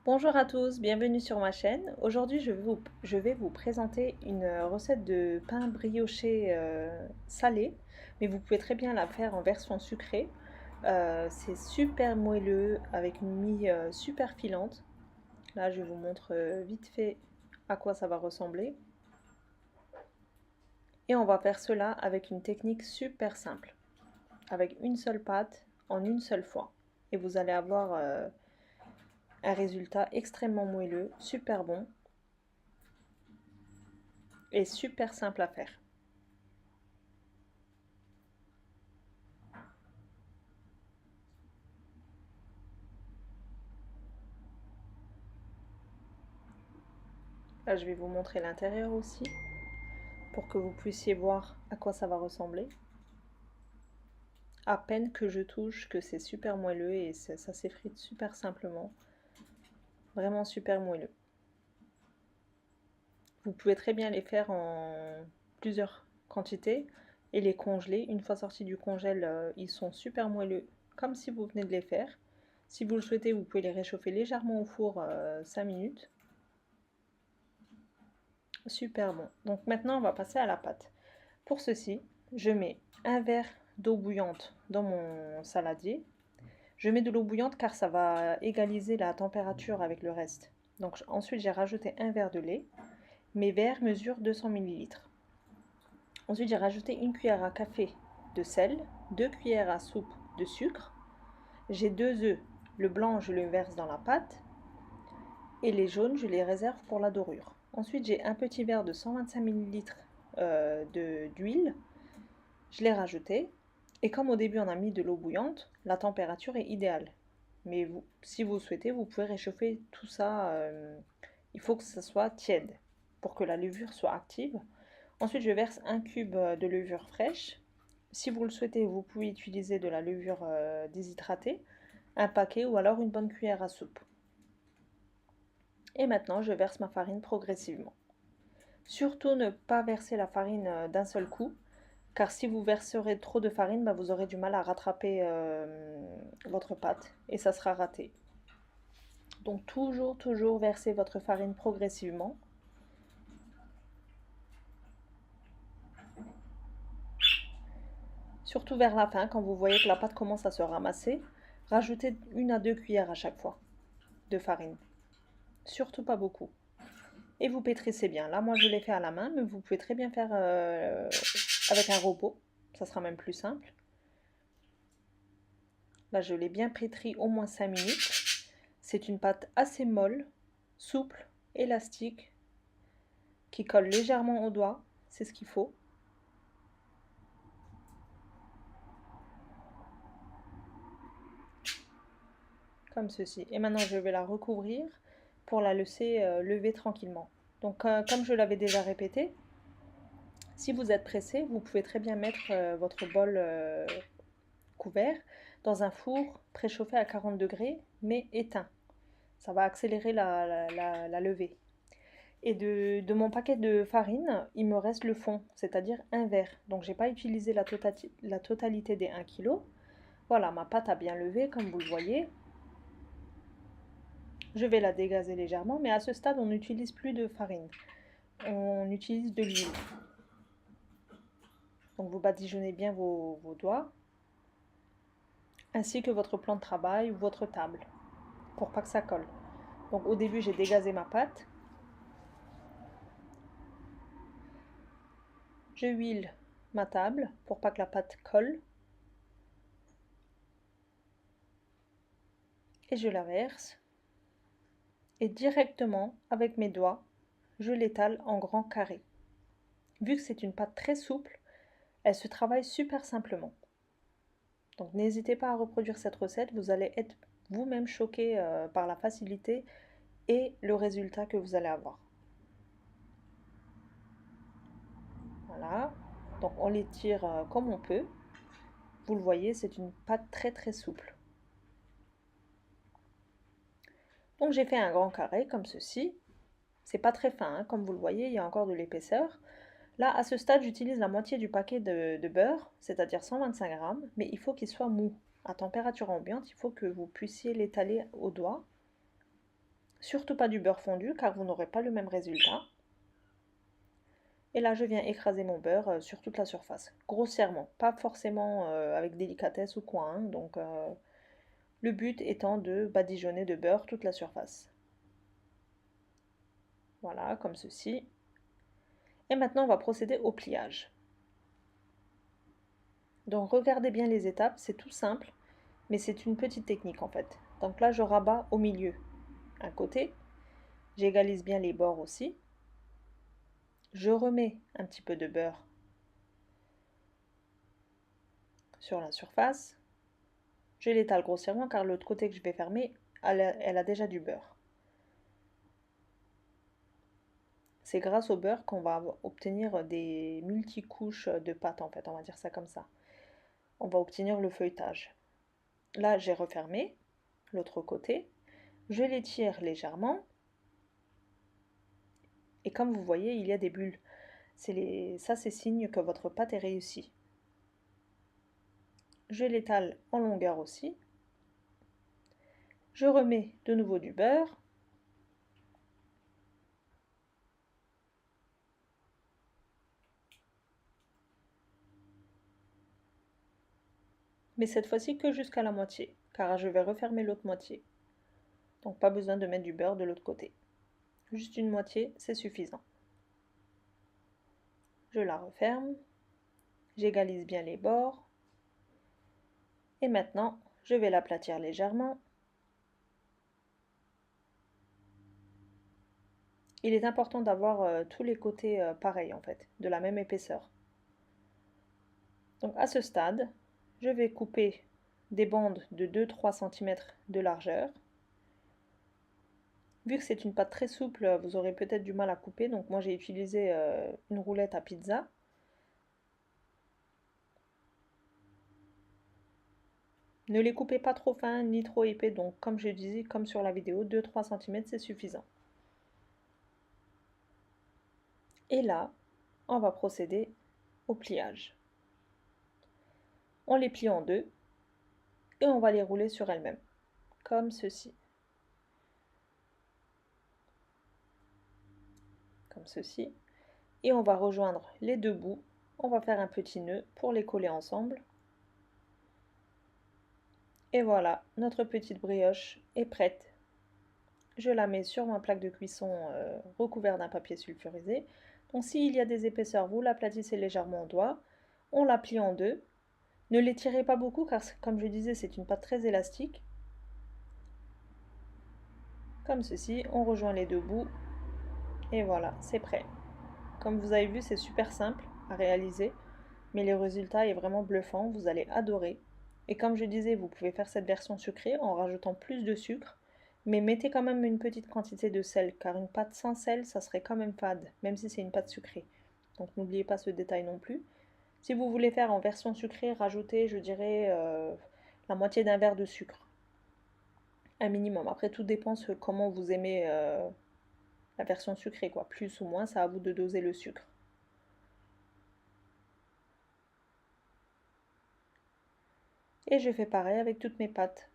Bonjour à tous, bienvenue sur ma chaîne. Aujourd'hui, je vais vous présenter une recette de pain brioché salé, mais vous pouvez très bien la faire en version sucrée. C'est super moelleux avec une mie super filante. Là, je vous montre vite fait à quoi ça va ressembler. Et on va faire cela avec une technique super simple, avec une seule pâte en une seule fois. Et vous allez avoir un résultat extrêmement moelleux, super bon et super simple à faire. Là, je vais vous montrer l'intérieur aussi pour que vous puissiez voir à quoi ça va ressembler. À peine que je touche que c'est super moelleux et ça s'effrite super simplement. Vraiment super moelleux. Vous pouvez très bien les faire en plusieurs quantités et les congeler. Une fois sortis du congèle, ils sont super moelleux comme si vous venez de les faire. Si vous le souhaitez, vous pouvez les réchauffer légèrement au four 5 minutes. Super bon. Donc maintenant, on va passer à la pâte. Pour ceci, je mets un verre d'eau bouillante dans mon saladier. Je mets de l'eau bouillante car ça va égaliser la température avec le reste. Donc ensuite, j'ai rajouté un verre de lait. Mes verres mesurent 200 millilitres. Ensuite, j'ai rajouté une cuillère à café de sel, 2 cuillères à soupe de sucre. J'ai 2 œufs. Le blanc, je le verse dans la pâte et les jaunes, je les réserve pour la dorure. Ensuite, j'ai un petit verre de 125 millilitres d'huile. Je l'ai rajouté. Et comme au début on a mis de l'eau bouillante, la température est idéale. Mais vous, si vous souhaitez, vous pouvez réchauffer tout ça. Il faut que ça soit tiède pour que la levure soit active. Ensuite, je verse un cube de levure fraîche. Si vous le souhaitez, vous pouvez utiliser de la levure déshydratée, un paquet ou alors une bonne cuillère à soupe. Et maintenant, je verse ma farine progressivement. Surtout ne pas verser la farine d'un seul coup, car si vous verserez trop de farine, bah, vous aurez du mal à rattraper votre pâte et ça sera raté. Donc toujours verser votre farine progressivement. Surtout vers la fin, quand vous voyez que la pâte commence à se ramasser, rajoutez 1 à 2 cuillères à chaque fois de farine. Surtout pas beaucoup. Et vous pétrissez bien. Là, moi, je l'ai fait à la main, mais vous pouvez très bien faire avec un robot. Ça sera même plus simple. Là, je l'ai bien pétri au moins 5 minutes. C'est une pâte assez molle, souple, élastique, qui colle légèrement au doigt. C'est ce qu'il faut. Comme ceci. Et maintenant, je vais la recouvrir pour la laisser lever tranquillement. Donc, comme je l'avais déjà répété, si vous êtes pressé, vous pouvez très bien mettre votre bol couvert dans un four préchauffé à 40 degrés, mais éteint. Ça va accélérer la levée. Et de mon paquet de farine, il me reste le fond, c'est-à-dire un verre. Donc j'ai pas utilisé la totalité des 1 kg. Voilà, ma pâte a bien levé, comme vous le voyez. Je vais la dégazer légèrement, mais à ce stade, on n'utilise plus de farine. On utilise de l'huile. Donc vous badigeonnez bien vos doigts, ainsi que votre plan de travail ou votre table, pour pas que ça colle. Donc au début, j'ai dégazé ma pâte. Je huile ma table pour pas que la pâte colle. Et je la verse. Et directement, avec mes doigts, je l'étale en grands carrés. Vu que c'est une pâte très souple, elle se travaille super simplement. Donc n'hésitez pas à reproduire cette recette, vous allez être vous-même choqué par la facilité et le résultat que vous allez avoir. Voilà, donc on les tire comme on peut. Vous le voyez, c'est une pâte très souple. Donc j'ai fait un grand carré comme ceci. C'est pas très fin, hein, comme vous le voyez, il y a encore de l'épaisseur. Là, à ce stade, j'utilise la moitié du paquet de beurre, c'est-à-dire 125 grammes, mais il faut qu'il soit mou. À température ambiante, il faut que vous puissiez l'étaler au doigt. Surtout pas du beurre fondu car vous n'aurez pas le même résultat. Et là, je viens écraser mon beurre sur toute la surface, grossièrement, pas forcément avec délicatesse ou quoi, hein. Donc, le but étant de badigeonner de beurre toute la surface. Voilà, comme ceci. Et maintenant, on va procéder au pliage. Donc, regardez bien les étapes, c'est tout simple, mais c'est une petite technique en fait. Donc là, je rabats au milieu, un côté, j'égalise bien les bords aussi. Je remets un petit peu de beurre sur la surface. Je l'étale grossièrement car l'autre côté que je vais fermer, elle a déjà du beurre. C'est grâce au beurre qu'on va obtenir des multicouches de pâte en fait, on va dire ça comme ça. On va obtenir le feuilletage. Là, j'ai refermé l'autre côté. Je l'étire légèrement. Et comme vous voyez, il y a des bulles. Ça, c'est signe que votre pâte est réussie. Je l'étale en longueur aussi. Je remets de nouveau du beurre. Mais cette fois-ci que jusqu'à la moitié, car je vais refermer l'autre moitié. Donc pas besoin de mettre du beurre de l'autre côté. Juste une moitié, c'est suffisant. Je la referme. J'égalise bien les bords. Et maintenant, je vais l'aplatir légèrement. Il est important d'avoir tous les côtés pareils en fait, de la même épaisseur. Donc à ce stade, je vais couper des bandes de 2-3 cm de largeur. Vu que c'est une pâte très souple, vous aurez peut-être du mal à couper, donc moi j'ai utilisé une roulette à pizza. Ne les coupez pas trop fin ni trop épais, donc comme je disais, comme sur la vidéo, 2-3 cm c'est suffisant. Et là, on va procéder au pliage. On les plie en deux et on va les rouler sur elles-mêmes, comme ceci. Comme ceci. Et on va rejoindre les deux bouts. On va faire un petit nœud pour les coller ensemble. Et voilà, notre petite brioche est prête. Je la mets sur ma plaque de cuisson recouverte d'un papier sulfurisé. Donc s'il y a des épaisseurs, vous l'aplatissez légèrement au doigt. On la plie en deux. Ne l'étirez pas beaucoup car comme je disais, c'est une pâte très élastique. Comme ceci, on rejoint les deux bouts. Et voilà, c'est prêt. Comme vous avez vu, c'est super simple à réaliser. Mais le résultat est vraiment bluffant, vous allez adorer. Et comme je disais, vous pouvez faire cette version sucrée en rajoutant plus de sucre, mais mettez quand même une petite quantité de sel, car une pâte sans sel, ça serait quand même fade, même si c'est une pâte sucrée. Donc n'oubliez pas ce détail non plus. Si vous voulez faire en version sucrée, rajoutez, je dirais, la moitié d'un verre de sucre, un minimum. Après, tout dépend de comment vous aimez la version sucrée, quoi. Plus ou moins, c'est à vous de doser le sucre. Et je fais pareil avec toutes mes pâtes.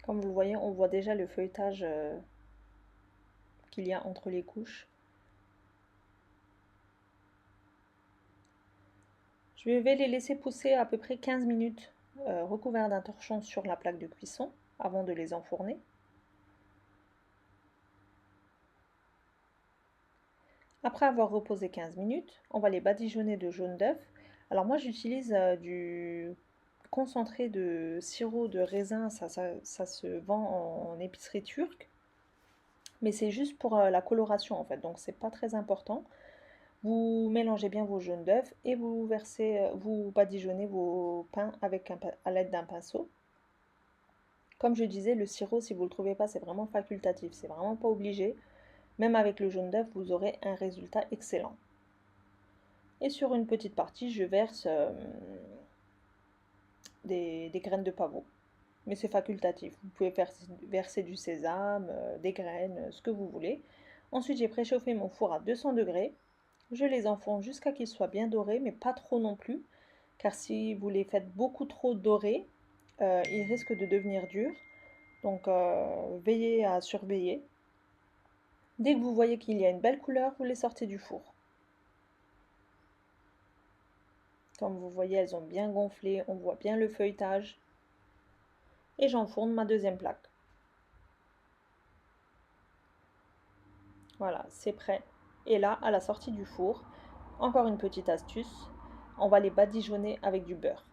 Comme vous le voyez, on voit déjà le feuilletage qu'il y a entre les couches. Je vais les laisser pousser à peu près 15 minutes recouverts d'un torchon sur la plaque de cuisson avant de les enfourner. Après avoir reposé 15 minutes, on va les badigeonner de jaune d'œuf. Alors moi j'utilise du concentré de sirop de raisin, ça se vend en épicerie turque. Mais c'est juste pour la coloration en fait, donc c'est pas très important. Vous mélangez bien vos jaunes d'œufs et vous versez, vous badigeonnez vos pains avec à l'aide d'un pinceau. Comme je disais, le sirop, si vous ne le trouvez pas, c'est vraiment facultatif, c'est vraiment pas obligé. Même avec le jaune d'œuf, vous aurez un résultat excellent. Et sur une petite partie, je verse des graines de pavot. Mais c'est facultatif. Vous pouvez verser du sésame, des graines, ce que vous voulez. Ensuite, j'ai préchauffé mon four à 200 degrés. Je les enfourne jusqu'à qu'ils soient bien dorés, mais pas trop non plus. Car si vous les faites beaucoup trop dorés, ils risquent de devenir durs. Donc, veillez à surveiller. Dès que vous voyez qu'il y a une belle couleur, vous les sortez du four. Comme vous voyez, elles ont bien gonflé, on voit bien le feuilletage. Et j'enfourne ma deuxième plaque. Voilà, c'est prêt. Et là, à la sortie du four, encore une petite astuce, on va les badigeonner avec du beurre.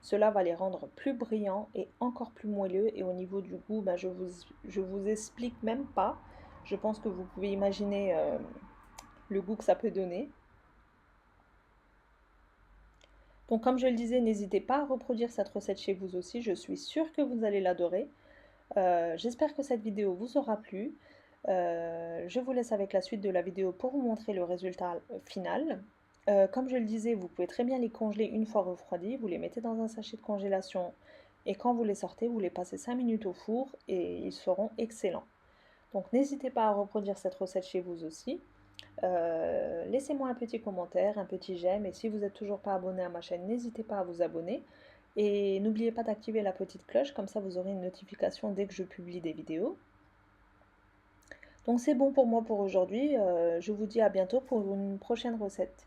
Cela va les rendre plus brillants et encore plus moelleux. Et au niveau du goût, ben, je vous explique même pas. Je pense que vous pouvez imaginer le goût que ça peut donner. Donc comme je le disais, n'hésitez pas à reproduire cette recette chez vous aussi. Je suis sûre que vous allez l'adorer. J'espère que cette vidéo vous aura plu. Je vous laisse avec la suite de la vidéo pour vous montrer le résultat final. Comme je le disais, vous pouvez très bien les congeler une fois refroidis. Vous les mettez dans un sachet de congélation et quand vous les sortez, vous les passez 5 minutes au four et ils seront excellents. Donc n'hésitez pas à reproduire cette recette chez vous aussi. Laissez-moi un petit commentaire, un petit j'aime et si vous n'êtes toujours pas abonné à ma chaîne, n'hésitez pas à vous abonner. Et n'oubliez pas d'activer la petite cloche, comme ça vous aurez une notification dès que je publie des vidéos. Donc c'est bon pour moi pour aujourd'hui, je vous dis à bientôt pour une prochaine recette.